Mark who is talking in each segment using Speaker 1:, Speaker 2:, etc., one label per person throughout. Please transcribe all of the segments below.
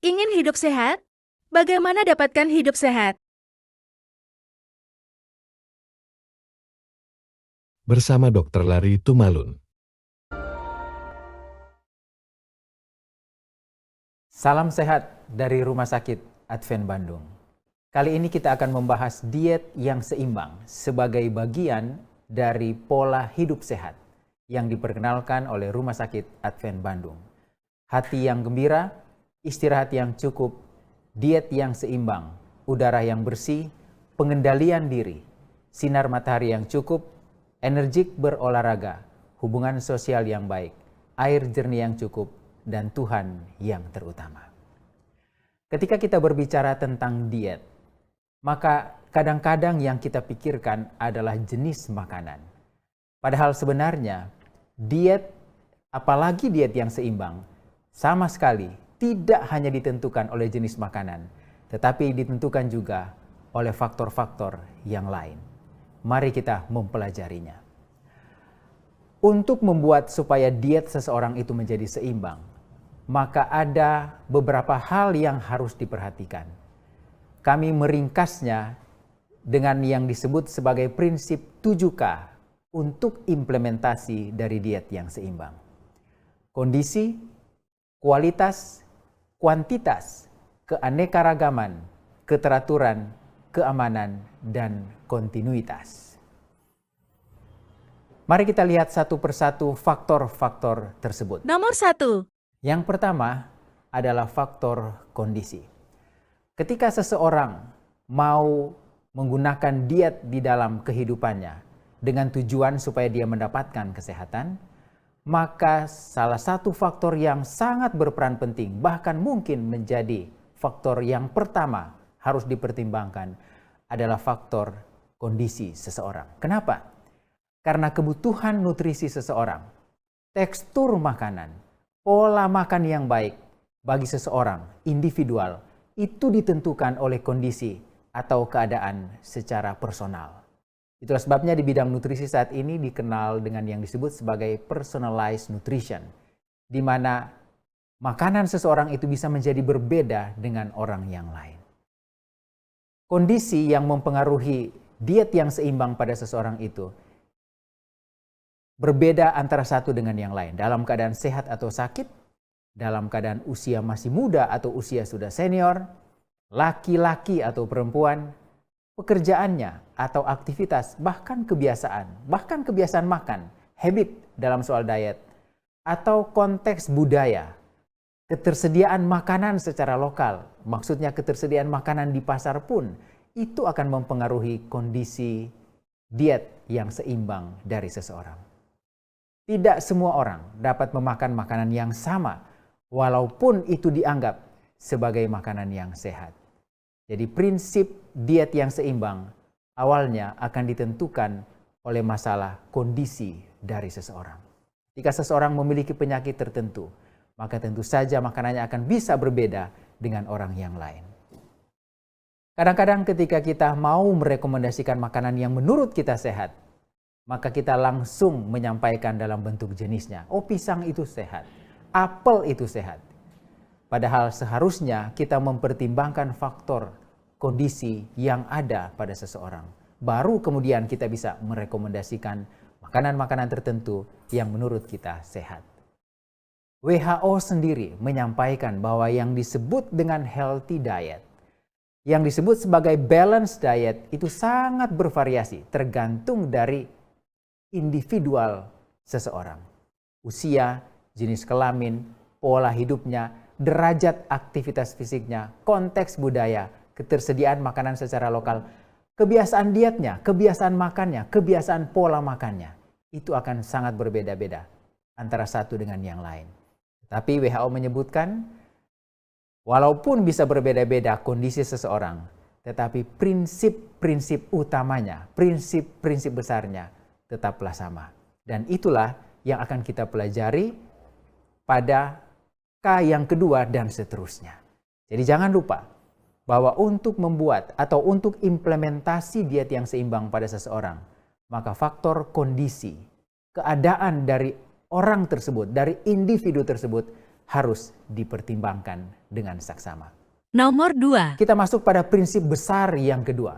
Speaker 1: Ingin hidup sehat? Bagaimana dapatkan hidup sehat?
Speaker 2: Bersama Dr. Lari Tumalun.
Speaker 3: Salam sehat dari Rumah Sakit Advent Bandung. Kali ini kita akan membahas diet yang seimbang sebagai bagian dari pola hidup sehat yang diperkenalkan oleh Rumah Sakit Advent Bandung. Hati yang gembira, istirahat yang cukup, diet yang seimbang, udara yang bersih, pengendalian diri, sinar matahari yang cukup, energik berolahraga, hubungan sosial yang baik, air jernih yang cukup, dan Tuhan yang terutama. Ketika kita berbicara tentang diet, maka kadang-kadang yang kita pikirkan adalah jenis makanan. Padahal sebenarnya diet, apalagi diet yang seimbang, sama sekali tidak hanya ditentukan oleh jenis makanan, tetapi ditentukan juga oleh faktor-faktor yang lain. Mari kita mempelajarinya. Untuk membuat supaya diet seseorang itu menjadi seimbang, maka ada beberapa hal yang harus diperhatikan. Kami meringkasnya dengan yang disebut sebagai prinsip 7K untuk implementasi dari diet yang seimbang. Kondisi, kualitas, kuantitas, keanekaragaman, keteraturan, keamanan, dan kontinuitas. Mari kita lihat satu persatu faktor-faktor tersebut.
Speaker 1: Nomor 1.
Speaker 3: Yang pertama adalah faktor kondisi. Ketika seseorang mau menggunakan diet di dalam kehidupannya dengan tujuan supaya dia mendapatkan kesehatan, maka salah satu faktor yang sangat berperan penting, bahkan mungkin menjadi faktor yang pertama harus dipertimbangkan adalah faktor kondisi seseorang. Kenapa? Karena kebutuhan nutrisi seseorang, tekstur makanan, pola makan yang baik bagi seseorang individual itu ditentukan oleh kondisi atau keadaan secara personal. Itulah sebabnya di bidang nutrisi saat ini dikenal dengan yang disebut sebagai personalized nutrition, di mana makanan seseorang itu bisa menjadi berbeda dengan orang yang lain. Kondisi yang mempengaruhi diet yang seimbang pada seseorang itu berbeda antara satu dengan yang lain. Dalam keadaan sehat atau sakit, dalam keadaan usia masih muda atau usia sudah senior, laki-laki atau perempuan, pekerjaannya atau aktivitas, bahkan kebiasaan makan, habit dalam soal diet, atau konteks budaya, ketersediaan makanan secara lokal, maksudnya ketersediaan makanan di pasar pun, itu akan mempengaruhi kondisi diet yang seimbang dari seseorang. Tidak semua orang dapat memakan makanan yang sama, walaupun itu dianggap sebagai makanan yang sehat. Jadi prinsip diet yang seimbang awalnya akan ditentukan oleh masalah kondisi dari seseorang. Jika seseorang memiliki penyakit tertentu, maka tentu saja makanannya akan bisa berbeda dengan orang yang lain. Kadang-kadang ketika kita mau merekomendasikan makanan yang menurut kita sehat, maka kita langsung menyampaikan dalam bentuk jenisnya. Oh, pisang itu sehat, apel itu sehat. Padahal seharusnya kita mempertimbangkan faktor kondisi yang ada pada seseorang. Baru kemudian kita bisa merekomendasikan makanan-makanan tertentu yang menurut kita sehat. WHO sendiri menyampaikan bahwa yang disebut dengan healthy diet, yang disebut sebagai balanced diet itu sangat bervariasi tergantung dari individual seseorang. Usia, jenis kelamin, pola hidupnya, derajat aktivitas fisiknya, konteks budaya, ketersediaan makanan secara lokal, kebiasaan dietnya, kebiasaan makannya, kebiasaan pola makannya. Itu akan sangat berbeda-beda antara satu dengan yang lain. Tapi WHO menyebutkan, walaupun bisa berbeda-beda kondisi seseorang, tetapi prinsip-prinsip utamanya, prinsip-prinsip besarnya, tetaplah sama. Dan itulah yang akan kita pelajari pada K yang kedua dan seterusnya. Jadi jangan lupa bahwa untuk membuat atau untuk implementasi diet yang seimbang pada seseorang, maka faktor kondisi, keadaan dari orang tersebut, dari individu tersebut harus dipertimbangkan dengan saksama.
Speaker 1: Nomor 2.
Speaker 3: Kita masuk pada prinsip besar yang kedua,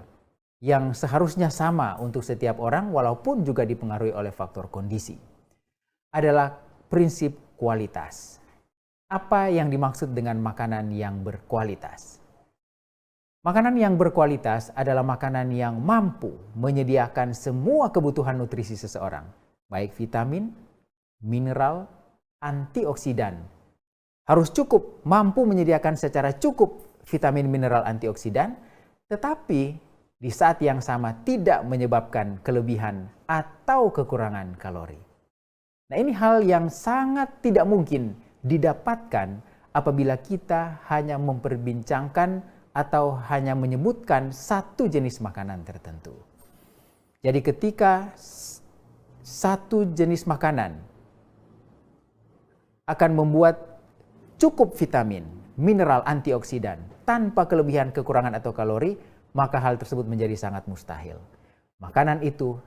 Speaker 3: yang seharusnya sama untuk setiap orang walaupun juga dipengaruhi oleh faktor kondisi. Adalah prinsip kualitas. Apa yang dimaksud dengan makanan yang berkualitas? Makanan yang berkualitas adalah makanan yang mampu menyediakan semua kebutuhan nutrisi seseorang, baik vitamin, mineral, antioksidan. Harus cukup, mampu menyediakan secara cukup vitamin, mineral, antioksidan, tetapi di saat yang sama tidak menyebabkan kelebihan atau kekurangan kalori. Nah, ini hal yang sangat tidak mungkin didapatkan apabila kita hanya memperbincangkan atau hanya menyebutkan satu jenis makanan tertentu. Jadi ketika satu jenis makanan akan membuat cukup vitamin, mineral, antioksidan tanpa kelebihan, kekurangan atau kalori, maka hal tersebut menjadi sangat mustahil. Makanan itu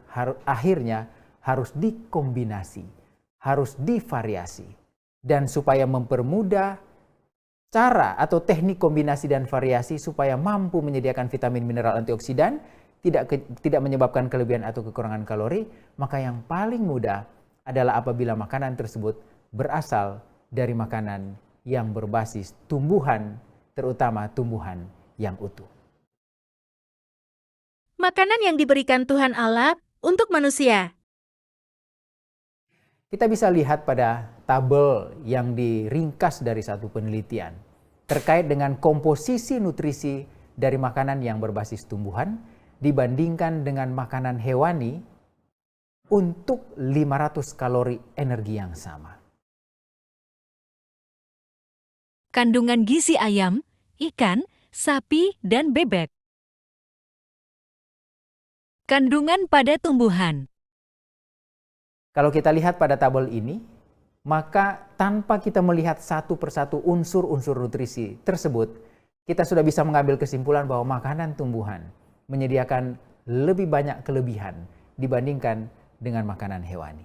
Speaker 3: akhirnya harus dikombinasi, harus divariasi. Dan supaya mempermudah cara atau teknik kombinasi dan variasi supaya mampu menyediakan vitamin, mineral, antioksidan, tidak menyebabkan kelebihan atau kekurangan kalori, maka yang paling mudah adalah apabila makanan tersebut berasal dari makanan yang berbasis tumbuhan, terutama tumbuhan yang utuh.
Speaker 1: Makanan yang diberikan Tuhan Allah untuk manusia.
Speaker 3: Kita bisa lihat pada tabel yang diringkas dari satu penelitian terkait dengan komposisi nutrisi dari makanan yang berbasis tumbuhan dibandingkan dengan makanan hewani untuk 500 kalori energi yang sama.
Speaker 4: Kandungan gizi ayam, ikan, sapi, dan bebek. Kandungan pada tumbuhan.
Speaker 3: Kalau kita lihat pada tabel ini, maka tanpa kita melihat satu persatu unsur-unsur nutrisi tersebut, kita sudah bisa mengambil kesimpulan bahwa makanan tumbuhan menyediakan lebih banyak kelebihan dibandingkan dengan makanan hewani.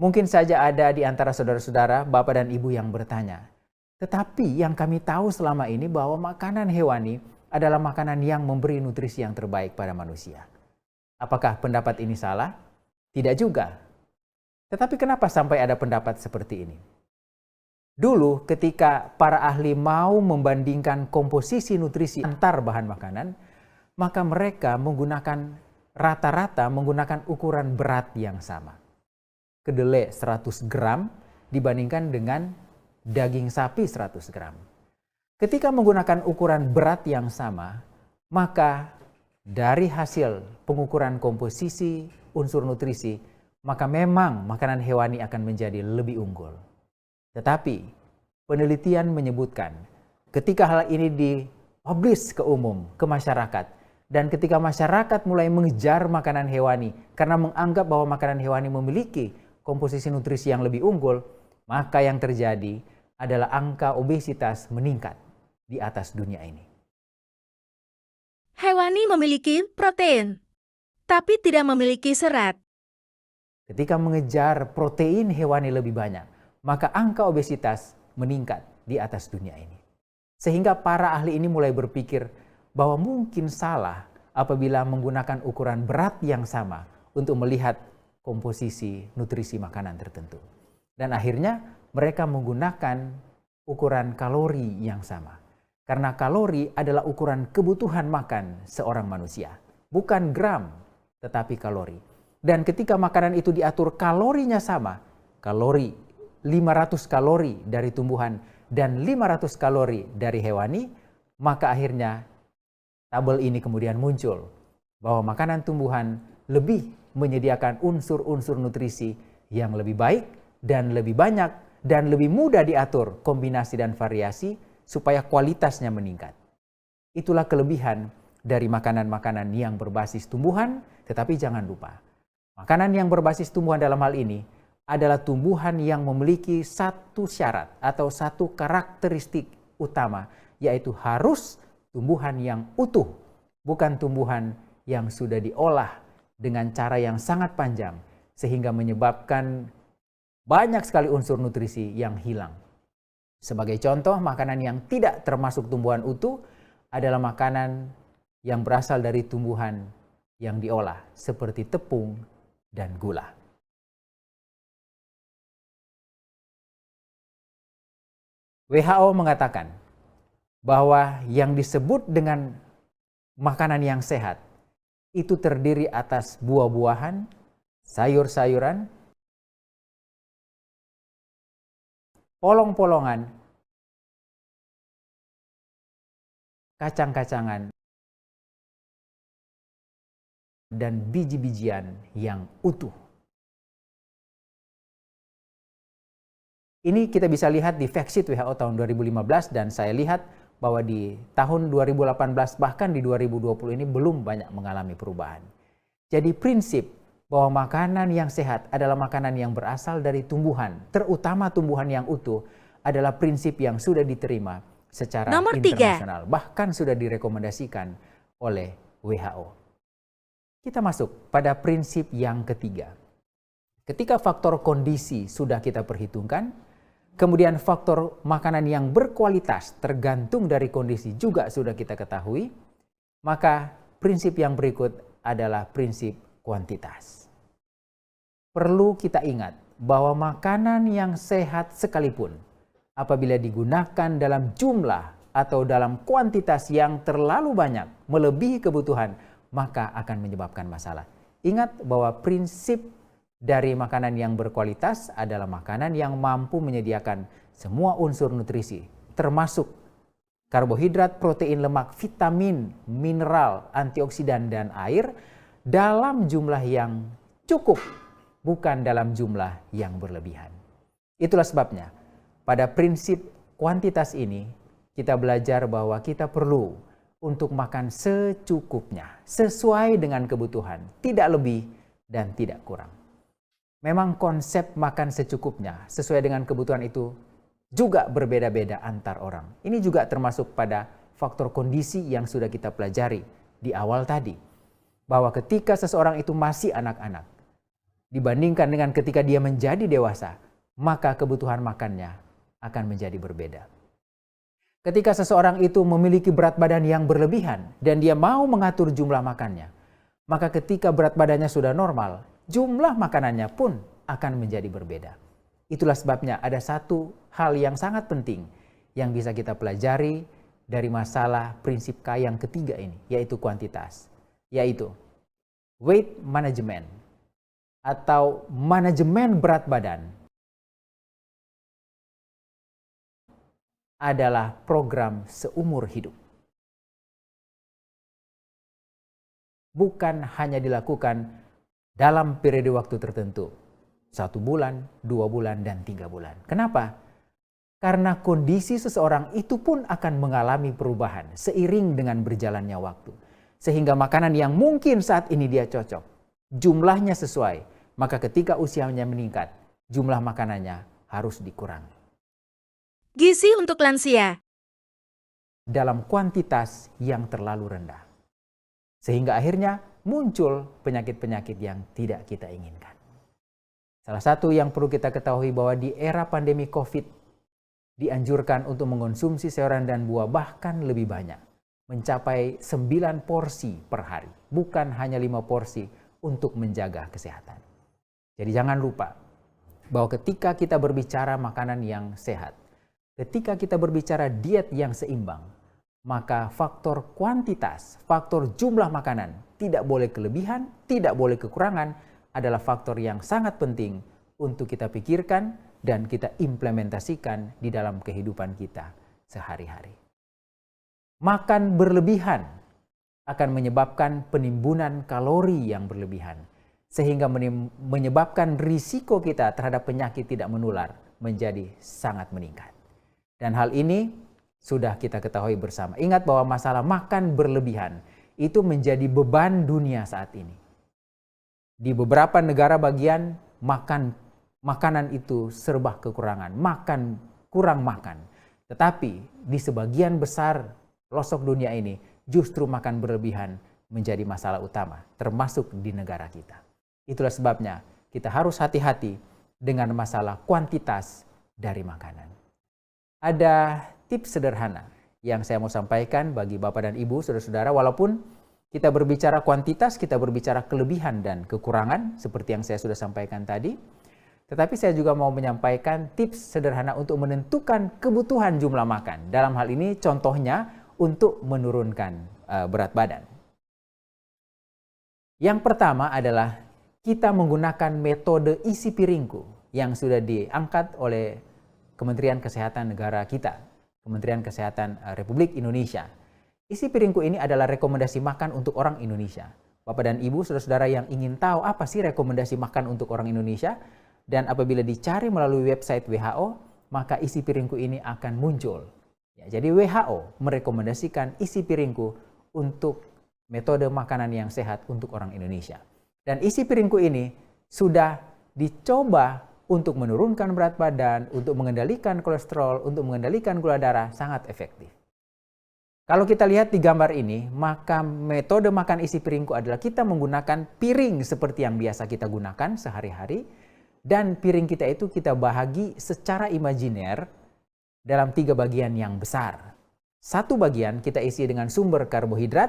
Speaker 3: Mungkin saja ada di antara saudara-saudara, bapak dan ibu yang bertanya, tetapi yang kami tahu selama ini bahwa makanan hewani adalah makanan yang memberi nutrisi yang terbaik pada manusia. Apakah pendapat ini salah? Tidak juga. Tetapi kenapa sampai ada pendapat seperti ini? Dulu ketika para ahli mau membandingkan komposisi nutrisi antar bahan makanan, maka mereka menggunakan rata-rata menggunakan ukuran berat yang sama. Kedelai 100 gram dibandingkan dengan daging sapi 100 gram. Ketika menggunakan ukuran berat yang sama, maka dari hasil pengukuran komposisi unsur nutrisi, maka memang makanan hewani akan menjadi lebih unggul. Tetapi penelitian menyebutkan ketika hal ini dipublish ke umum, ke masyarakat, dan ketika masyarakat mulai mengejar makanan hewani karena menganggap bahwa makanan hewani memiliki komposisi nutrisi yang lebih unggul, maka yang terjadi adalah angka obesitas meningkat di atas dunia ini.
Speaker 1: Hewani memiliki protein, tapi tidak memiliki serat.
Speaker 3: Ketika mengejar protein hewani lebih banyak, maka angka obesitas meningkat di atas dunia ini. Sehingga para ahli ini mulai berpikir bahwa mungkin salah apabila menggunakan ukuran berat yang sama untuk melihat komposisi nutrisi makanan tertentu. Dan akhirnya mereka menggunakan ukuran kalori yang sama. Karena kalori adalah ukuran kebutuhan makan seorang manusia. Bukan gram, tetapi kalori. Dan ketika makanan itu diatur kalorinya sama, 500 kalori dari tumbuhan dan 500 kalori dari hewani, maka akhirnya tabel ini kemudian muncul bahwa makanan tumbuhan lebih menyediakan unsur-unsur nutrisi yang lebih baik dan lebih banyak dan lebih mudah diatur kombinasi dan variasi supaya kualitasnya meningkat. Itulah kelebihan dari makanan-makanan yang berbasis tumbuhan, tetapi jangan lupa, makanan yang berbasis tumbuhan dalam hal ini adalah tumbuhan yang memiliki satu syarat atau satu karakteristik utama, yaitu harus tumbuhan yang utuh, bukan tumbuhan yang sudah diolah dengan cara yang sangat panjang, sehingga menyebabkan banyak sekali unsur nutrisi yang hilang. Sebagai contoh, makanan yang tidak termasuk tumbuhan utuh adalah makanan yang berasal dari tumbuhan yang diolah seperti tepung dan gula. WHO mengatakan bahwa yang disebut dengan makanan yang sehat itu terdiri atas buah-buahan, sayur-sayuran, polong-polongan, kacang-kacangan, dan biji-bijian yang utuh. Ini kita bisa lihat di Factsheet WHO tahun 2015 dan saya lihat bahwa di tahun 2018 bahkan di 2020 ini belum banyak mengalami perubahan. Jadi prinsip bahwa makanan yang sehat adalah makanan yang berasal dari tumbuhan, terutama tumbuhan yang utuh, adalah prinsip yang sudah diterima secara
Speaker 1: Nomor 3.
Speaker 3: internasional, bahkan sudah direkomendasikan oleh WHO. Kita masuk pada prinsip yang ketiga. Ketika faktor kondisi sudah kita perhitungkan, kemudian faktor makanan yang berkualitas tergantung dari kondisi juga sudah kita ketahui, maka prinsip yang berikut adalah prinsip kuantitas. Perlu kita ingat bahwa makanan yang sehat sekalipun, apabila digunakan dalam jumlah atau dalam kuantitas yang terlalu banyak, melebihi kebutuhan, maka akan menyebabkan masalah. Ingat bahwa prinsip dari makanan yang berkualitas adalah makanan yang mampu menyediakan semua unsur nutrisi, termasuk karbohidrat, protein, lemak, vitamin, mineral, antioksidan, dan air dalam jumlah yang cukup, bukan dalam jumlah yang berlebihan. Itulah sebabnya, pada prinsip kuantitas ini, kita belajar bahwa kita perlu untuk makan secukupnya, sesuai dengan kebutuhan, tidak lebih dan tidak kurang. Memang konsep makan secukupnya sesuai dengan kebutuhan itu juga berbeda-beda antar orang. Ini juga termasuk pada faktor kondisi yang sudah kita pelajari di awal tadi. Bahwa ketika seseorang itu masih anak-anak, dibandingkan dengan ketika dia menjadi dewasa, maka kebutuhan makannya akan menjadi berbeda. Ketika seseorang itu memiliki berat badan yang berlebihan dan dia mau mengatur jumlah makannya, maka ketika berat badannya sudah normal, jumlah makanannya pun akan menjadi berbeda. Itulah sebabnya ada satu hal yang sangat penting yang bisa kita pelajari dari masalah prinsip K yang ketiga ini, yaitu kuantitas, yaitu weight management atau manajemen berat badan adalah program seumur hidup. Bukan hanya dilakukan dalam periode waktu tertentu, 1 bulan, 2 bulan, dan 3 bulan. Kenapa? Karena kondisi seseorang itu pun akan mengalami perubahan seiring dengan berjalannya waktu. Sehingga makanan yang mungkin saat ini dia cocok, jumlahnya sesuai, maka ketika usianya meningkat, jumlah makanannya harus dikurangi.
Speaker 1: Gizi untuk lansia.
Speaker 3: Dalam kuantitas yang terlalu rendah. Sehingga akhirnya muncul penyakit-penyakit yang tidak kita inginkan. Salah satu yang perlu kita ketahui bahwa di era pandemi COVID dianjurkan untuk mengonsumsi sayuran dan buah bahkan lebih banyak. Mencapai 9 porsi per hari. Bukan hanya 5 porsi untuk menjaga kesehatan. Jadi jangan lupa bahwa ketika kita berbicara makanan yang sehat, ketika kita berbicara diet yang seimbang, maka faktor kuantitas, faktor jumlah makanan tidak boleh kelebihan, tidak boleh kekurangan, adalah faktor yang sangat penting untuk kita pikirkan dan kita implementasikan di dalam kehidupan kita sehari-hari. Makan berlebihan akan menyebabkan penimbunan kalori yang berlebihan, sehingga menyebabkan risiko kita terhadap penyakit tidak menular menjadi sangat meningkat. Dan hal ini sudah kita ketahui bersama. Ingat bahwa masalah makan berlebihan itu menjadi beban dunia saat ini. Di beberapa negara bagian makanan itu serba kekurangan, kurang makan. Tetapi di sebagian besar pelosok dunia ini justru makan berlebihan menjadi masalah utama, termasuk di negara kita. Itulah sebabnya kita harus hati-hati dengan masalah kuantitas dari makanan. ada tips sederhana yang saya mau sampaikan bagi Bapak dan Ibu, saudara-saudara, walaupun kita berbicara kuantitas, kita berbicara kelebihan dan kekurangan, seperti yang saya sudah sampaikan tadi, tetapi saya juga mau menyampaikan tips sederhana untuk menentukan kebutuhan jumlah makan. Dalam hal ini contohnya untuk menurunkan berat badan. Yang pertama adalah kita menggunakan metode isi piringku yang sudah diangkat oleh Kementerian Kesehatan negara kita, Kementerian Kesehatan Republik Indonesia. Isi piringku ini adalah rekomendasi makan untuk orang Indonesia. Bapak dan Ibu, saudara-saudara yang ingin tahu apa sih rekomendasi makan untuk orang Indonesia, dan apabila dicari melalui website WHO, maka isi piringku ini akan muncul. Ya, jadi WHO merekomendasikan isi piringku untuk metode makanan yang sehat untuk orang Indonesia. Dan isi piringku ini sudah dicoba untuk menurunkan berat badan, untuk mengendalikan kolesterol, untuk mengendalikan gula darah, sangat efektif. Kalau kita lihat di gambar ini, maka metode makan isi piringku adalah kita menggunakan piring seperti yang biasa kita gunakan sehari-hari, dan piring kita itu kita bahagi secara imajiner dalam 3 bagian yang besar. Satu bagian kita isi dengan sumber karbohidrat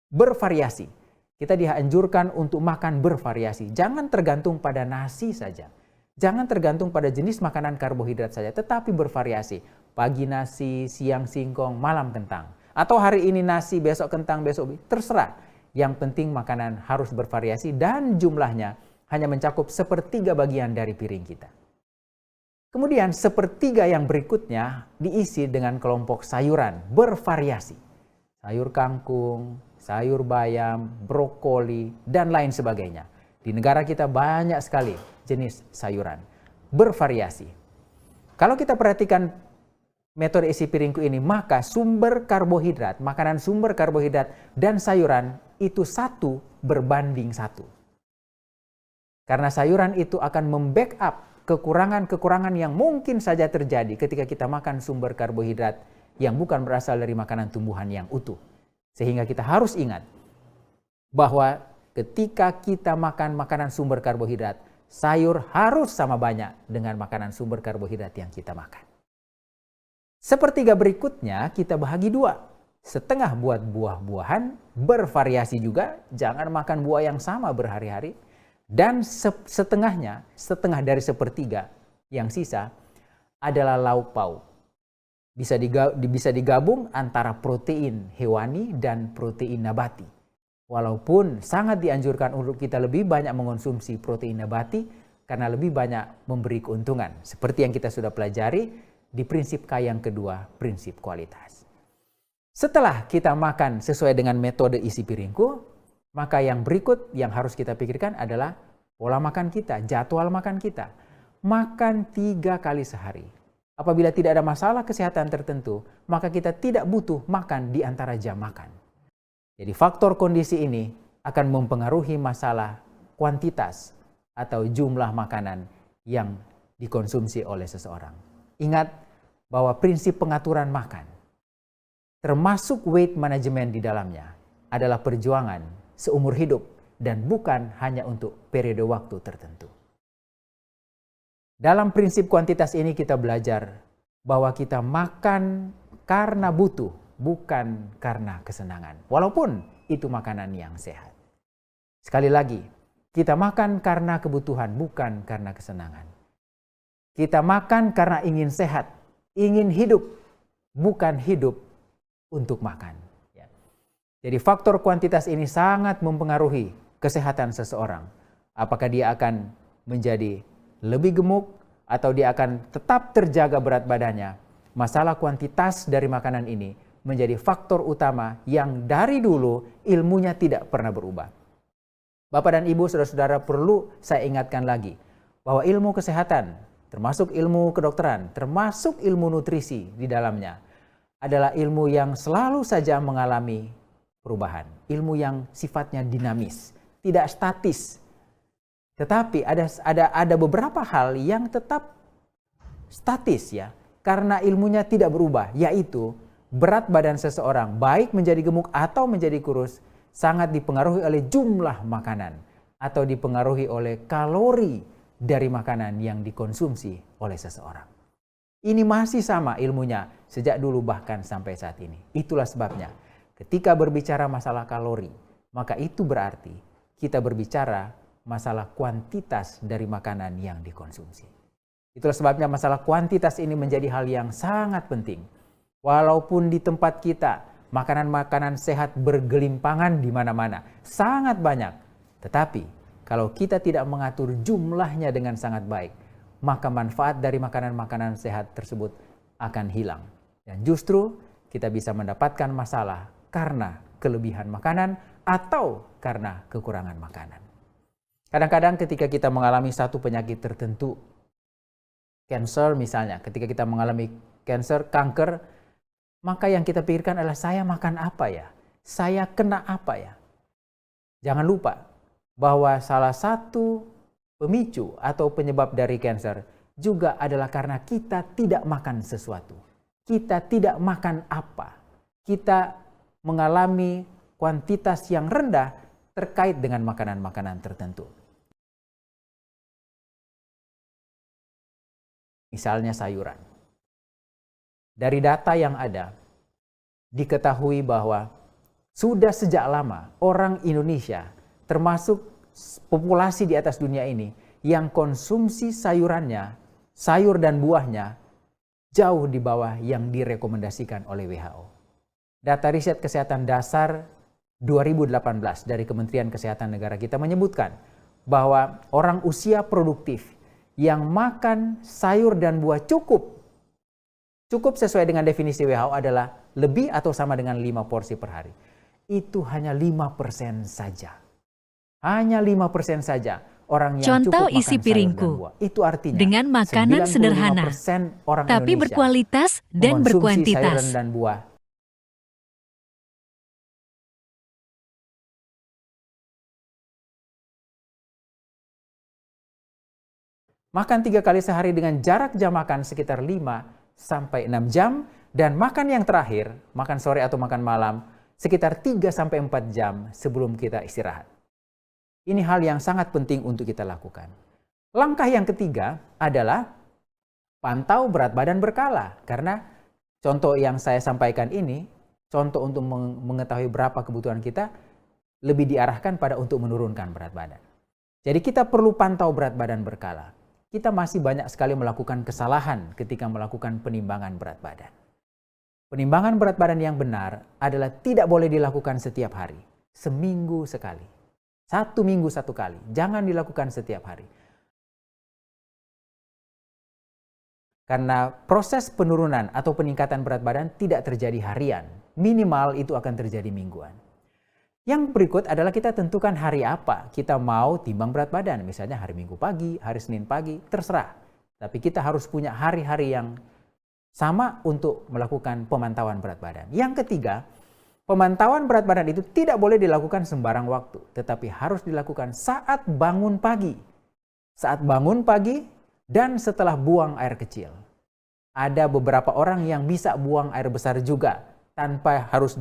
Speaker 3: bervariasi. Kita dianjurkan untuk makan bervariasi. Jangan tergantung pada nasi saja. Jangan tergantung pada jenis makanan karbohidrat saja, tetapi bervariasi. Pagi nasi, siang singkong, malam kentang. Atau hari ini nasi, besok kentang, besok terserah. Yang penting makanan harus bervariasi dan jumlahnya hanya mencakup 1/3 bagian dari piring kita. Kemudian 1/3 yang berikutnya diisi dengan kelompok sayuran bervariasi. Sayur kangkung, sayur bayam, brokoli, dan lain sebagainya. Di negara kita banyak sekali jenis sayuran, bervariasi. Kalau kita perhatikan metode isi piringku ini, maka sumber karbohidrat, makanan sumber karbohidrat dan sayuran itu 1:1. Karena sayuran itu akan membackup kekurangan-kekurangan yang mungkin saja terjadi ketika kita makan sumber karbohidrat yang bukan berasal dari makanan tumbuhan yang utuh. Sehingga kita harus ingat bahwa ketika kita makan makanan sumber karbohidrat, sayur harus sama banyak dengan makanan sumber karbohidrat yang kita makan. 1/3 berikutnya kita bahagi 2. Setengah buat buah-buahan, bervariasi juga, jangan makan buah yang sama berhari-hari. Dan setengah dari 1/3 yang sisa adalah lauk pauk. Bisa digabung antara protein hewani dan protein nabati. Walaupun sangat dianjurkan untuk kita lebih banyak mengonsumsi protein nabati karena lebih banyak memberi keuntungan. Seperti yang kita sudah pelajari di prinsip K yang kedua, prinsip kualitas. Setelah kita makan sesuai dengan metode isi piringku, maka yang berikut yang harus kita pikirkan adalah pola makan kita, jadwal makan kita. Makan 3 kali sehari. Apabila tidak ada masalah kesehatan tertentu, maka kita tidak butuh makan di antara jam makan. Jadi faktor kondisi ini akan mempengaruhi masalah kuantitas atau jumlah makanan yang dikonsumsi oleh seseorang. Ingat bahwa prinsip pengaturan makan, termasuk weight management di dalamnya, adalah perjuangan seumur hidup dan bukan hanya untuk periode waktu tertentu. Dalam prinsip kuantitas ini kita belajar bahwa kita makan karena butuh, bukan karena kesenangan. Walaupun itu makanan yang sehat. Sekali lagi, kita makan karena kebutuhan, bukan karena kesenangan. Kita makan karena ingin sehat, ingin hidup, bukan hidup untuk makan. Jadi faktor kuantitas ini sangat mempengaruhi kesehatan seseorang. Apakah dia akan menjadi lebih gemuk atau dia akan tetap terjaga berat badannya. Masalah kuantitas dari makanan ini menjadi faktor utama yang dari dulu ilmunya tidak pernah berubah. Bapak dan Ibu, saudara-saudara, perlu saya ingatkan lagi bahwa ilmu kesehatan, termasuk ilmu kedokteran, termasuk ilmu nutrisi di dalamnya, adalah ilmu yang selalu saja mengalami perubahan. Ilmu yang sifatnya dinamis, tidak statis. Tetapi ada beberapa hal yang tetap statis ya, karena ilmunya tidak berubah, yaitu berat badan seseorang baik menjadi gemuk atau menjadi kurus sangat dipengaruhi oleh jumlah makanan atau dipengaruhi oleh kalori dari makanan yang dikonsumsi oleh seseorang. Ini masih sama ilmunya sejak dulu bahkan sampai saat ini. Itulah sebabnya ketika berbicara masalah kalori, maka itu berarti kita berbicara masalah kuantitas dari makanan yang dikonsumsi. Itulah sebabnya masalah kuantitas ini menjadi hal yang sangat penting. Walaupun di tempat kita makanan-makanan sehat bergelimpangan di mana-mana, sangat banyak. Tetapi kalau kita tidak mengatur jumlahnya dengan sangat baik, maka manfaat dari makanan-makanan sehat tersebut akan hilang. Dan justru kita bisa mendapatkan masalah karena kelebihan makanan atau karena kekurangan makanan. Kadang-kadang ketika kita mengalami satu penyakit tertentu, cancer misalnya, ketika kita mengalami kanker, maka yang kita pikirkan adalah saya makan apa ya? Saya kena apa ya? Jangan lupa bahwa salah satu pemicu atau penyebab dari kanker juga adalah karena kita tidak makan sesuatu. Kita tidak makan apa. Kita mengalami kuantitas yang rendah terkait dengan makanan-makanan tertentu. Misalnya sayuran. Dari data yang ada, diketahui bahwa sudah sejak lama orang Indonesia, termasuk populasi di atas dunia ini, yang konsumsi sayurannya, sayur dan buahnya, jauh di bawah yang direkomendasikan oleh WHO. Data riset kesehatan dasar 2018 dari Kementerian Kesehatan Negara kita menyebutkan bahwa orang usia produktif yang makan sayur dan buah cukup sesuai dengan definisi WHO adalah lebih atau sama dengan 5 porsi per hari. Itu hanya 5% saja. Hanya 5% saja orang yang
Speaker 4: Contoh
Speaker 3: cukup
Speaker 4: isi
Speaker 3: makan sayur
Speaker 4: piringku.
Speaker 3: dan buah. Itu artinya
Speaker 4: Dengan makanan sederhana,
Speaker 3: 95% orang
Speaker 4: tapi
Speaker 3: Indonesia
Speaker 4: berkualitas dan
Speaker 3: mengonsumsi
Speaker 4: berkuantitas.
Speaker 3: sayuran dan buah. Makan 3 kali sehari dengan jarak jam makan sekitar 5 sampai 6 jam, dan makan yang terakhir, makan sore atau makan malam, sekitar 3 sampai 4 jam sebelum kita istirahat. Ini hal yang sangat penting untuk kita lakukan. Langkah yang ketiga adalah pantau berat badan berkala, karena contoh yang saya sampaikan ini, contoh untuk mengetahui berapa kebutuhan kita, lebih diarahkan pada untuk menurunkan berat badan. Jadi kita perlu pantau berat badan berkala. Kita masih banyak sekali melakukan kesalahan ketika melakukan penimbangan berat badan. Penimbangan berat badan yang benar adalah tidak boleh dilakukan setiap hari, seminggu sekali. 1 minggu 1 kali, jangan dilakukan setiap hari. Karena proses penurunan atau peningkatan berat badan tidak terjadi harian, minimal itu akan terjadi mingguan. Yang berikut adalah kita tentukan hari apa kita mau timbang berat badan. Misalnya hari Minggu pagi, hari Senin pagi, terserah. Tapi kita harus punya hari-hari yang sama untuk melakukan pemantauan berat badan. Yang ketiga, pemantauan berat badan itu tidak boleh dilakukan sembarang waktu, tetapi harus dilakukan saat bangun pagi. Saat bangun pagi dan setelah buang air kecil. Ada beberapa orang yang bisa buang air besar juga tanpa harus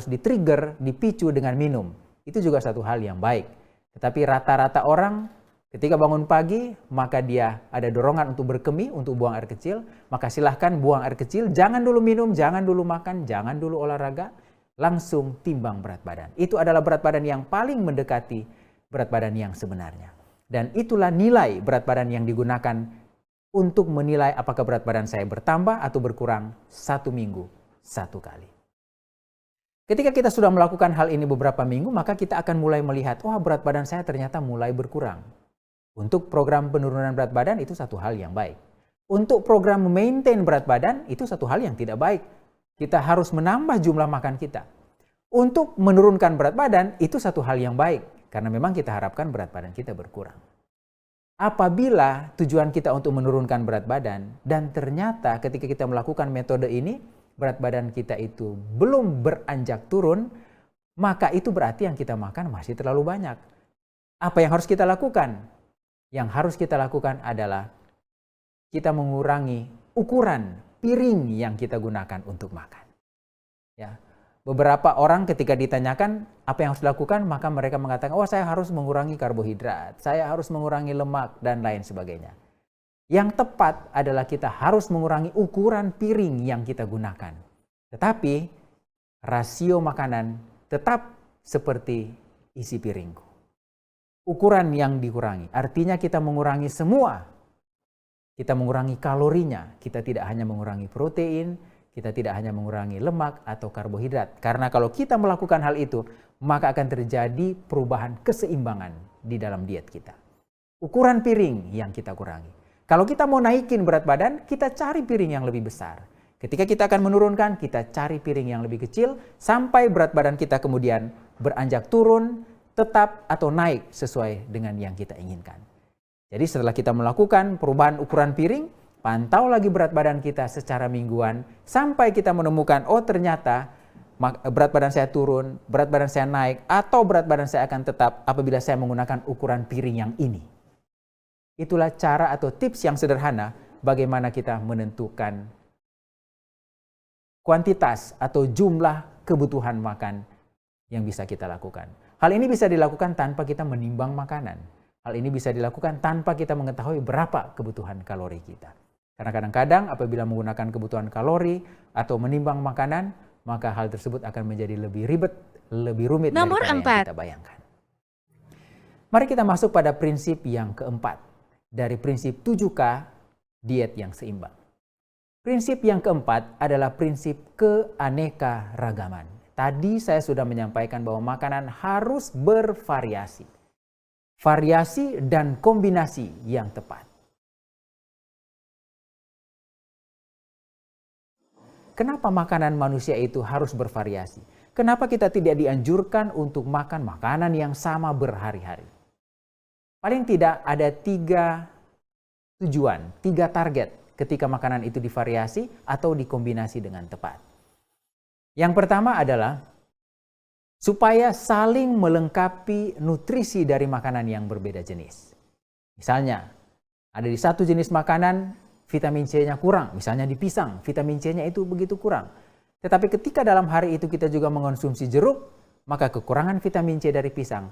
Speaker 3: di-trigger, dipicu dengan minum. Itu juga satu hal yang baik. Tetapi rata-rata orang ketika bangun pagi, maka dia ada dorongan untuk berkemih, untuk buang air kecil. Maka silahkan buang air kecil, jangan dulu minum, jangan dulu makan, jangan dulu olahraga. Langsung timbang berat badan. Itu adalah berat badan yang paling mendekati berat badan yang sebenarnya. Dan itulah nilai berat badan yang digunakan untuk menilai apakah berat badan saya bertambah atau berkurang 1 minggu 1 kali. Ketika kita sudah melakukan hal ini beberapa minggu, maka kita akan mulai melihat, wah berat badan saya ternyata mulai berkurang. Untuk program penurunan berat badan itu satu hal yang baik. Untuk program maintain berat badan itu satu hal yang tidak baik. Kita harus menambah jumlah makan kita. Untuk menurunkan berat badan itu satu hal yang baik. Karena memang kita harapkan berat badan kita berkurang. Apabila tujuan kita untuk menurunkan berat badan dan ternyata ketika kita melakukan metode ini, berat badan kita itu belum beranjak turun, maka itu berarti yang kita makan masih terlalu banyak. Apa yang harus kita lakukan? Yang harus kita lakukan adalah kita mengurangi ukuran piring yang kita gunakan untuk makan. Ya. Beberapa orang ketika ditanyakan apa yang harus dilakukan, maka mereka mengatakan, oh saya harus mengurangi karbohidrat, saya harus mengurangi lemak, dan lain sebagainya. Yang tepat adalah kita harus mengurangi ukuran piring yang kita gunakan. Tetapi rasio makanan tetap seperti isi piringku. Ukuran yang dikurangi, artinya kita mengurangi semua. Kita mengurangi kalorinya, kita tidak hanya mengurangi protein, kita tidak hanya mengurangi lemak atau karbohidrat. Karena kalau kita melakukan hal itu, maka akan terjadi perubahan keseimbangan di dalam diet kita. Ukuran piring yang kita kurangi. Kalau kita mau naikin berat badan, kita cari piring yang lebih besar. Ketika kita akan menurunkan, kita cari piring yang lebih kecil, sampai berat badan kita kemudian beranjak turun, tetap atau naik sesuai dengan yang kita inginkan. Jadi setelah kita melakukan perubahan ukuran piring, pantau lagi berat badan kita secara mingguan, sampai kita menemukan, oh ternyata berat badan saya turun, berat badan saya naik, atau berat badan saya akan tetap apabila saya menggunakan ukuran piring yang ini. Itulah cara atau tips yang sederhana bagaimana kita menentukan kuantitas atau jumlah kebutuhan makan yang bisa kita lakukan. Hal ini bisa dilakukan tanpa kita menimbang makanan. Hal ini bisa dilakukan tanpa kita mengetahui berapa kebutuhan kalori kita. Karena kadang-kadang apabila menggunakan kebutuhan kalori atau menimbang makanan, maka hal tersebut akan menjadi lebih ribet, lebih rumit
Speaker 1: Nomor
Speaker 3: daripada yang
Speaker 1: 4.
Speaker 3: kita bayangkan. Mari kita masuk pada prinsip yang keempat dari prinsip 7K diet yang seimbang. Prinsip yang keempat adalah prinsip keanekaragaman. Tadi saya sudah menyampaikan bahwa makanan harus bervariasi. Variasi dan kombinasi yang tepat. Kenapa makanan manusia itu harus bervariasi? Kenapa kita tidak dianjurkan untuk makan makanan yang sama berhari-hari? Paling tidak ada 3 tujuan, 3 target ketika makanan itu divariasi atau dikombinasi dengan tepat. Yang pertama adalah supaya saling melengkapi nutrisi dari makanan yang berbeda jenis. Misalnya, ada di satu jenis makanan vitamin C-nya kurang, misalnya di pisang, vitamin C-nya itu begitu kurang. Tetapi ketika dalam hari itu kita juga mengonsumsi jeruk, maka kekurangan vitamin C dari pisang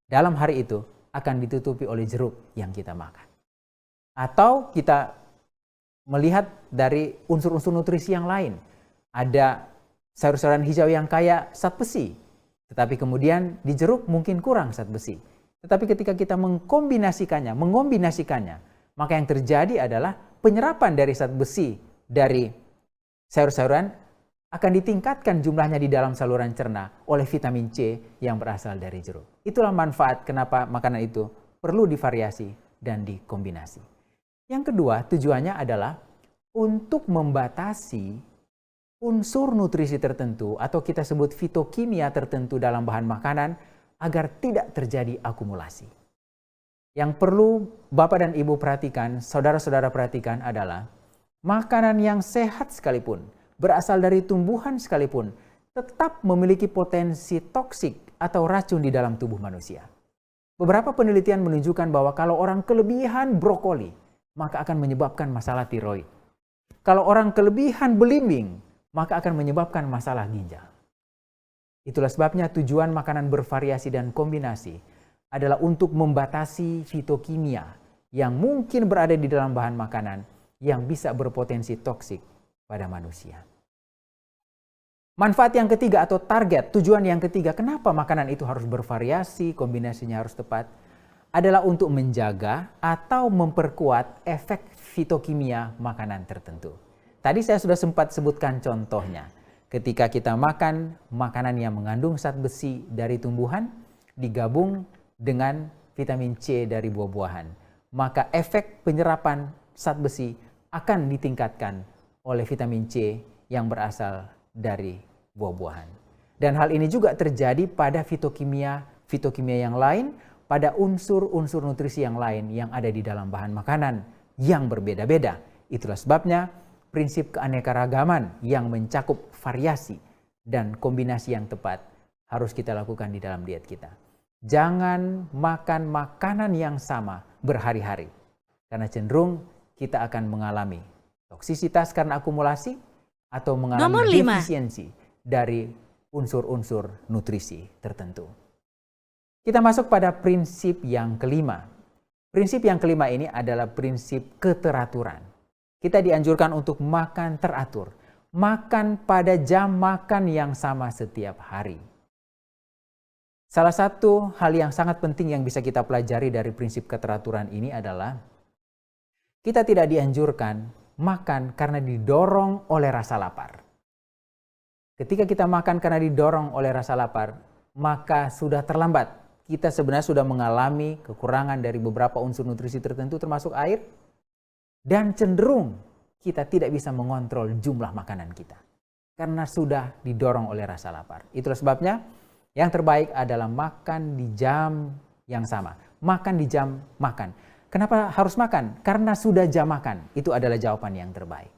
Speaker 3: dalam hari itu akan ditutupi oleh jeruk yang kita makan. Atau kita melihat dari unsur-unsur nutrisi yang lain. Ada sayur-sayuran hijau yang kaya zat besi, tetapi kemudian di jeruk mungkin kurang zat besi. Tetapi ketika kita mengombinasikannya, maka yang terjadi adalah penyerapan dari zat besi dari sayur-sayuran akan ditingkatkan jumlahnya di dalam saluran cerna oleh vitamin C yang berasal dari jeruk. Itulah manfaat kenapa makanan itu perlu divariasi dan dikombinasi. Yang kedua, tujuannya adalah untuk membatasi unsur nutrisi tertentu atau kita sebut fitokimia tertentu dalam bahan makanan agar tidak terjadi akumulasi. Yang perlu Bapak dan Ibu perhatikan, saudara-saudara perhatikan adalah makanan yang sehat sekalipun, berasal dari tumbuhan sekalipun, tetap memiliki potensi toksik atau racun di dalam tubuh manusia. Beberapa penelitian menunjukkan bahwa kalau orang kelebihan brokoli, maka akan menyebabkan masalah tiroid. Kalau orang kelebihan belimbing, maka akan menyebabkan masalah ginjal. Itulah sebabnya tujuan makanan bervariasi dan kombinasi adalah untuk membatasi fitokimia yang mungkin berada di dalam bahan makanan yang bisa berpotensi toksik pada manusia. Manfaat yang ketiga atau target, tujuan yang ketiga, kenapa makanan itu harus bervariasi, kombinasinya harus tepat, adalah untuk menjaga atau memperkuat efek fitokimia makanan tertentu. Tadi saya sudah sempat sebutkan contohnya. Ketika kita makan makanan yang mengandung zat besi dari tumbuhan, digabung dengan vitamin C dari buah-buahan, maka efek penyerapan zat besi akan ditingkatkan oleh vitamin C yang berasal dari buah-buahan. Dan hal ini juga terjadi pada fitokimia yang lain, pada unsur-unsur nutrisi yang lain yang ada di dalam bahan makanan yang berbeda-beda. Itulah sebabnya prinsip keanekaragaman yang mencakup variasi dan kombinasi yang tepat harus kita lakukan di dalam diet kita. Jangan makan makanan yang sama berhari-hari, karena cenderung kita akan mengalami toksisitas karena akumulasi atau mengalami
Speaker 1: Nomor 5.
Speaker 3: defisiensi dari unsur-unsur nutrisi tertentu. Kita masuk pada prinsip yang kelima. Prinsip yang kelima ini adalah prinsip keteraturan. Kita dianjurkan untuk makan teratur. Makan pada jam makan yang sama setiap hari. Salah satu hal yang sangat penting yang bisa kita pelajari dari prinsip keteraturan ini adalah kita tidak dianjurkan makan karena didorong oleh rasa lapar. Ketika kita makan karena didorong oleh rasa lapar, maka sudah terlambat. Kita sebenarnya sudah mengalami kekurangan dari beberapa unsur nutrisi tertentu termasuk air, dan cenderung kita tidak bisa mengontrol jumlah makanan kita karena sudah didorong oleh rasa lapar. Itulah sebabnya yang terbaik adalah makan di jam yang sama. Makan di jam makan. Kenapa harus makan? Karena sudah jam makan. Itu adalah jawaban yang terbaik.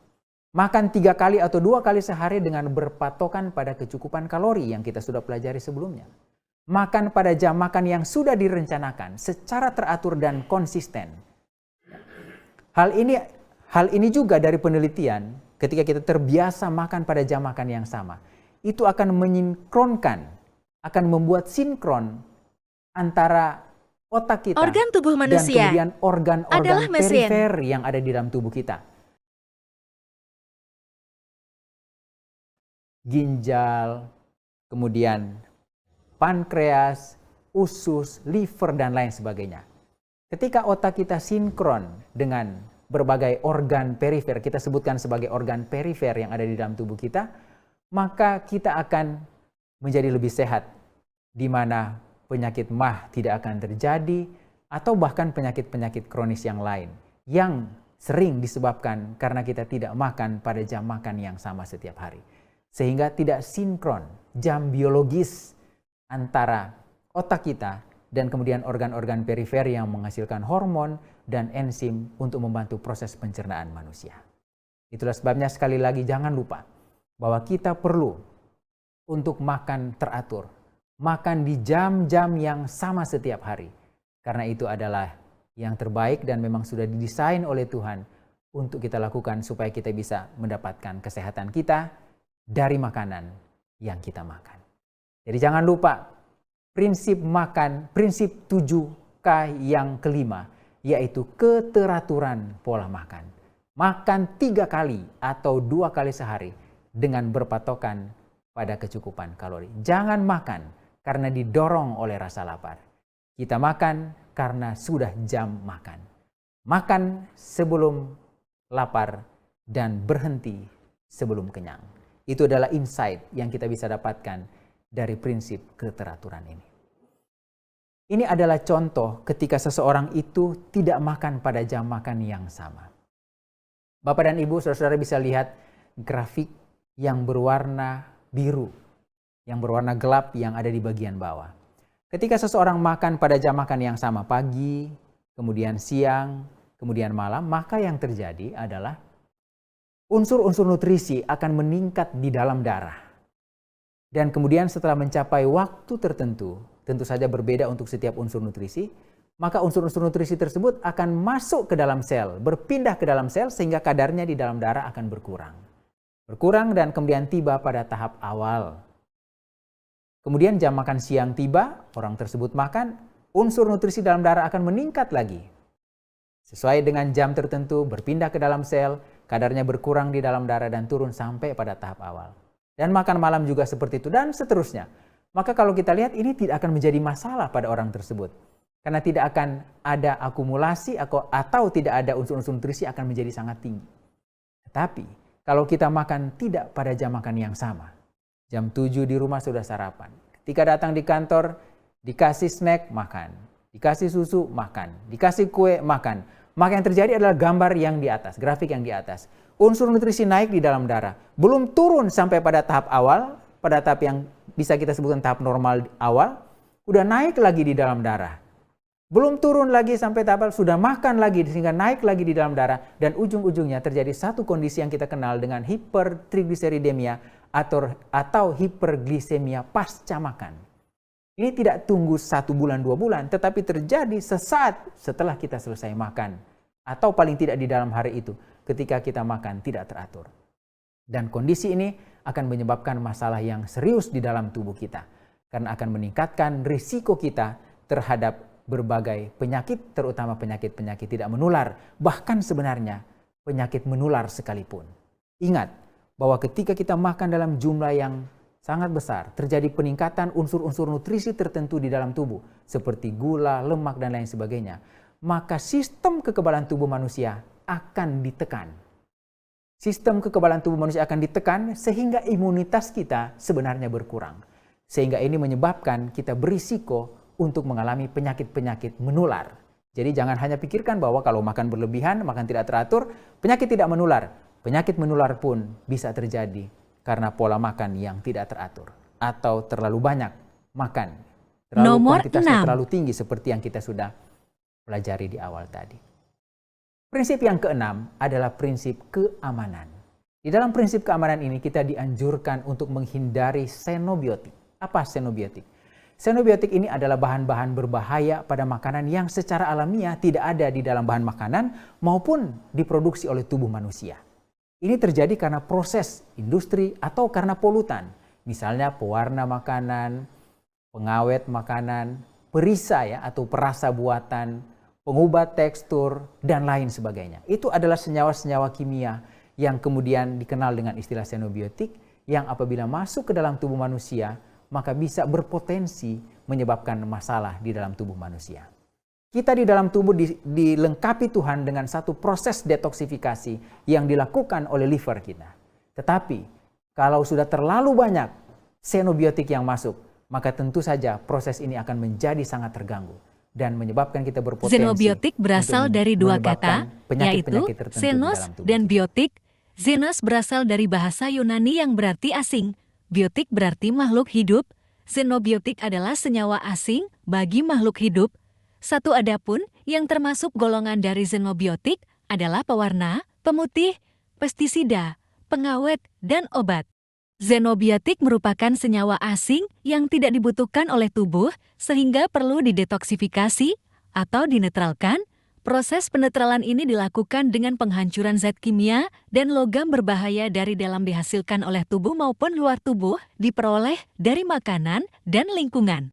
Speaker 3: Makan 3 kali atau 2 kali sehari dengan berpatokan pada kecukupan kalori yang kita sudah pelajari sebelumnya. Makan pada jam makan yang sudah direncanakan secara teratur dan konsisten. Hal ini juga dari penelitian, ketika kita terbiasa makan pada jam makan yang sama, itu akan menyinkronkan, akan membuat sinkron antara otak kita
Speaker 1: Organ tubuh
Speaker 3: dan
Speaker 1: manusia
Speaker 3: kemudian organ-organ
Speaker 1: adalah mesin.
Speaker 3: perifer yang ada di dalam tubuh kita. Ginjal, kemudian pankreas, usus, liver, dan lain sebagainya. Ketika otak kita sinkron dengan berbagai organ perifer, kita sebutkan sebagai organ perifer yang ada di dalam tubuh kita, maka kita akan menjadi lebih sehat, di mana penyakit MAH tidak akan terjadi, atau bahkan penyakit-penyakit kronis yang lain, yang sering disebabkan karena kita tidak makan pada jam makan yang sama setiap hari. Sehingga tidak sinkron jam biologis antara otak kita dan kemudian organ-organ perifer yang menghasilkan hormon dan enzim untuk membantu proses pencernaan manusia. Itulah sebabnya sekali lagi jangan lupa bahwa kita perlu untuk makan teratur. Makan di jam-jam yang sama setiap hari. Karena itu adalah yang terbaik dan memang sudah didesain oleh Tuhan untuk kita lakukan supaya kita bisa mendapatkan kesehatan kita dari makanan yang kita makan. Jadi jangan lupa prinsip 7K yang kelima, yaitu keteraturan pola makan. Makan 3 kali atau 2 kali sehari dengan berpatokan pada kecukupan kalori. Jangan makan karena didorong oleh rasa lapar. Kita makan karena sudah jam makan. Makan sebelum lapar dan berhenti sebelum kenyang. Itu adalah insight yang kita bisa dapatkan dari prinsip keteraturan ini. Ini adalah contoh ketika seseorang itu tidak makan pada jam makan yang sama. Bapak dan Ibu, saudara-saudara bisa lihat grafik yang berwarna biru, yang berwarna gelap yang ada di bagian bawah. Ketika seseorang makan pada jam makan yang sama, pagi, kemudian siang, kemudian malam, maka yang terjadi adalah unsur-unsur nutrisi akan meningkat di dalam darah. Dan kemudian setelah mencapai waktu tertentu, tentu saja berbeda untuk setiap unsur nutrisi, maka unsur-unsur nutrisi tersebut akan masuk ke dalam sel, berpindah ke dalam sel sehingga kadarnya di dalam darah akan berkurang. Berkurang dan kemudian tiba pada tahap awal. Kemudian jam makan siang tiba, orang tersebut makan, unsur nutrisi dalam darah akan meningkat lagi. Sesuai dengan jam tertentu, berpindah ke dalam sel, kadarnya berkurang di dalam darah dan turun sampai pada tahap awal. Dan makan malam juga seperti itu, dan seterusnya. Maka kalau kita lihat ini tidak akan menjadi masalah pada orang tersebut. Karena tidak akan ada akumulasi atau tidak ada unsur-unsur nutrisi akan menjadi sangat tinggi. Tetapi kalau kita makan tidak pada jam makan yang sama. Jam 7 di rumah sudah sarapan. Ketika datang di kantor, dikasih snack, makan. Dikasih susu, makan. Dikasih kue, makan. Maka yang terjadi adalah gambar yang di atas, grafik yang di atas. Unsur nutrisi naik di dalam darah. Belum turun sampai pada tahap awal, pada tahap yang bisa kita sebutkan tahap normal awal, udah naik lagi di dalam darah. Belum turun lagi sampai tahap awal, sudah makan lagi sehingga naik lagi di dalam darah. Dan ujung-ujungnya terjadi satu kondisi yang kita kenal dengan hipertrigliseridemia atau hiperglisemia pasca makan. Ini tidak tunggu 1 bulan, 2 bulan, tetapi terjadi sesaat setelah kita selesai makan. Atau paling tidak di dalam hari itu, ketika kita makan tidak teratur. Dan kondisi ini akan menyebabkan masalah yang serius di dalam tubuh kita. Karena akan meningkatkan risiko kita terhadap berbagai penyakit, terutama penyakit-penyakit tidak menular, bahkan sebenarnya penyakit menular sekalipun. Ingat bahwa ketika kita makan dalam jumlah yang sangat besar, terjadi peningkatan unsur-unsur nutrisi tertentu di dalam tubuh, seperti gula, lemak, dan lain sebagainya, maka sistem kekebalan tubuh manusia akan ditekan. Sistem kekebalan tubuh manusia akan ditekan sehingga imunitas kita sebenarnya berkurang. Sehingga ini menyebabkan kita berisiko untuk mengalami penyakit-penyakit menular. Jadi jangan hanya pikirkan bahwa kalau makan berlebihan, makan tidak teratur, penyakit tidak menular. Penyakit menular pun bisa terjadi karena pola makan yang tidak teratur atau terlalu banyak makan.
Speaker 4: Nomor
Speaker 3: Kuantitasnya
Speaker 4: 6.
Speaker 3: terlalu tinggi seperti yang kita sudah pelajari di awal tadi. Prinsip yang keenam adalah prinsip keamanan. Di dalam prinsip keamanan ini kita dianjurkan untuk menghindari xenobiotik. Apa xenobiotik? Xenobiotik ini adalah bahan-bahan berbahaya pada makanan yang secara alamiah tidak ada di dalam bahan makanan maupun diproduksi oleh tubuh manusia. Ini terjadi karena proses industri atau karena polutan. Misalnya pewarna makanan, pengawet makanan, perisa atau perasa buatan, pengubah tekstur, dan lain sebagainya. Itu adalah senyawa-senyawa kimia yang kemudian dikenal dengan istilah xenobiotik yang apabila masuk ke dalam tubuh manusia maka bisa berpotensi menyebabkan masalah di dalam tubuh manusia. Kita di dalam tubuh dilengkapi Tuhan dengan satu proses detoksifikasi yang dilakukan oleh liver kita. Tetapi kalau sudah terlalu banyak xenobiotik yang masuk, maka tentu saja proses ini akan menjadi sangat terganggu dan menyebabkan kita berpotensi
Speaker 4: Xenobiotik berasal
Speaker 3: untuk
Speaker 4: dari dua
Speaker 3: menyebabkan
Speaker 4: kata, yaitu
Speaker 3: penyakit-penyakit tertentu di
Speaker 4: xenos
Speaker 3: dalam tubuh
Speaker 4: dan
Speaker 3: kita.
Speaker 4: biotik. Xenos berasal dari bahasa Yunani yang berarti asing. Biotik berarti makhluk hidup. Xenobiotik adalah senyawa asing bagi makhluk hidup. Satu adapun yang termasuk golongan dari xenobiotik adalah pewarna, pemutih, pestisida, pengawet, dan obat. Xenobiotik merupakan senyawa asing yang tidak dibutuhkan oleh tubuh sehingga perlu didetoksifikasi atau dinetralkan. Proses penetralan ini dilakukan dengan penghancuran zat kimia dan logam berbahaya dari dalam dihasilkan oleh tubuh maupun luar tubuh, diperoleh dari makanan dan lingkungan.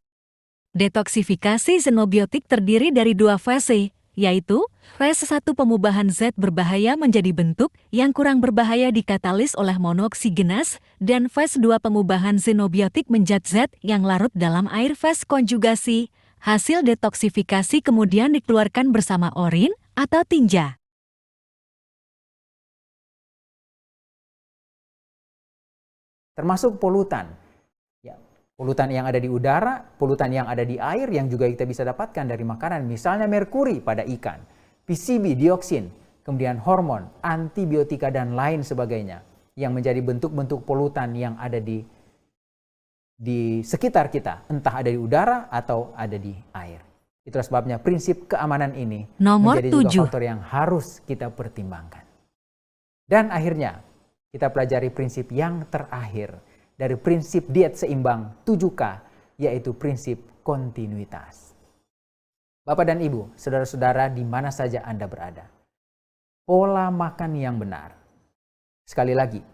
Speaker 4: Detoksifikasi xenobiotik terdiri dari dua fase, yaitu fase 1 pemubahan zat berbahaya menjadi bentuk yang kurang berbahaya dikatalis oleh monoksigenas, dan fase 2 pemubahan xenobiotik menjadi zat yang larut dalam air fase konjugasi. Hasil detoksifikasi kemudian dikeluarkan bersama urin atau tinja.
Speaker 3: Termasuk polutan. Polutan yang ada di udara, polutan yang ada di air yang juga kita bisa dapatkan dari makanan. Misalnya merkuri pada ikan, PCB, dioksin, kemudian hormon, antibiotika, dan lain sebagainya. Yang menjadi bentuk-bentuk polutan yang ada di sekitar kita, entah ada di udara atau ada di air. Itulah sebabnya prinsip keamanan ini
Speaker 4: Nomor
Speaker 3: menjadi juga
Speaker 4: 7.
Speaker 3: faktor yang harus kita pertimbangkan. Dan akhirnya, kita pelajari prinsip yang terakhir dari prinsip diet seimbang 7K, yaitu prinsip kontinuitas. Bapak dan Ibu, saudara-saudara di mana saja Anda berada, pola makan yang benar. Sekali lagi,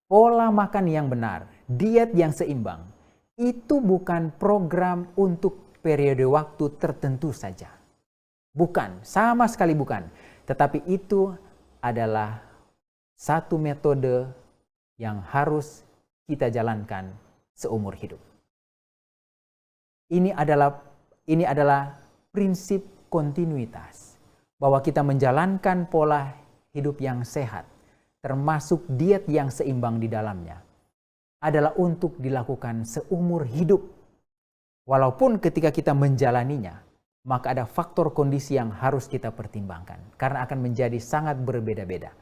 Speaker 3: pola makan yang benar, diet yang seimbang, itu bukan program untuk periode waktu tertentu saja. Bukan, sama sekali bukan. Tetapi itu adalah satu metode yang harus kita jalankan seumur hidup. Ini adalah prinsip kontinuitas. Bahwa kita menjalankan pola hidup yang sehat, termasuk diet yang seimbang di dalamnya, adalah untuk dilakukan seumur hidup. Walaupun ketika kita menjalaninya, maka ada faktor kondisi yang harus kita pertimbangkan. Karena akan menjadi sangat berbeda-beda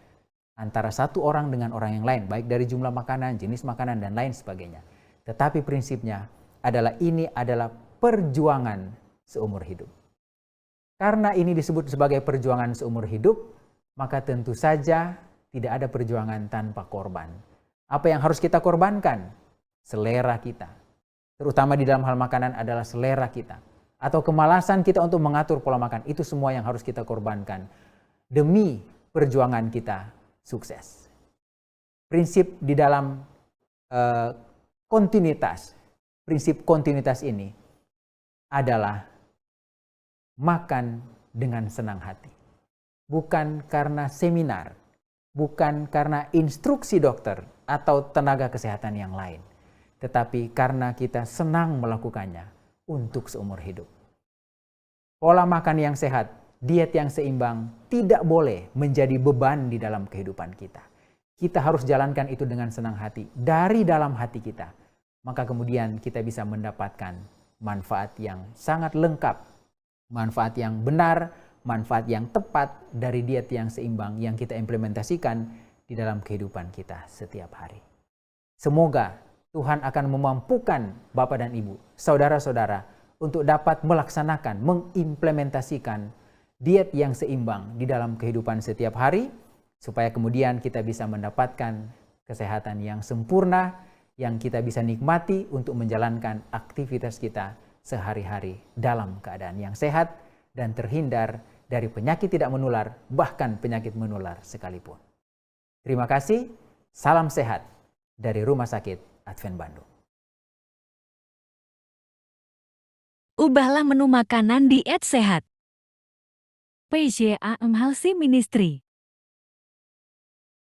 Speaker 3: antara satu orang dengan orang yang lain, baik dari jumlah makanan, jenis makanan, dan lain sebagainya. Tetapi prinsipnya adalah ini adalah perjuangan seumur hidup. Karena ini disebut sebagai perjuangan seumur hidup, maka tentu saja tidak ada perjuangan tanpa korban. Apa yang harus kita korbankan? Selera kita. Terutama di dalam hal makanan adalah selera kita. Atau kemalasan kita untuk mengatur pola makan. Itu semua yang harus kita korbankan. Demi perjuangan kita sukses. Prinsip di dalam kontinuitas. Prinsip kontinuitas ini adalah makan dengan senang hati. Bukan karena seminar, bukan karena instruksi dokter atau tenaga kesehatan yang lain, tetapi karena kita senang melakukannya untuk seumur hidup. Pola makan yang sehat, diet yang seimbang tidak boleh menjadi beban di dalam kehidupan kita. Kita harus jalankan itu dengan senang hati, dari dalam hati kita. Maka kemudian kita bisa mendapatkan manfaat yang sangat lengkap, manfaat yang benar, manfaat yang tepat dari diet yang seimbang yang kita implementasikan di dalam kehidupan kita setiap hari. Semoga Tuhan akan memampukan Bapak dan Ibu, saudara-saudara, untuk dapat melaksanakan, mengimplementasikan diet yang seimbang di dalam kehidupan setiap hari, supaya kemudian kita bisa mendapatkan kesehatan yang sempurna, yang kita bisa nikmati untuk menjalankan aktivitas kita sehari-hari dalam keadaan yang sehat dan terhindar dari penyakit tidak menular, bahkan penyakit menular sekalipun. Terima kasih, salam sehat dari Rumah Sakit Advent Bandung.
Speaker 4: Ubahlah menu makanan diet sehat. PJAM Healthy Ministry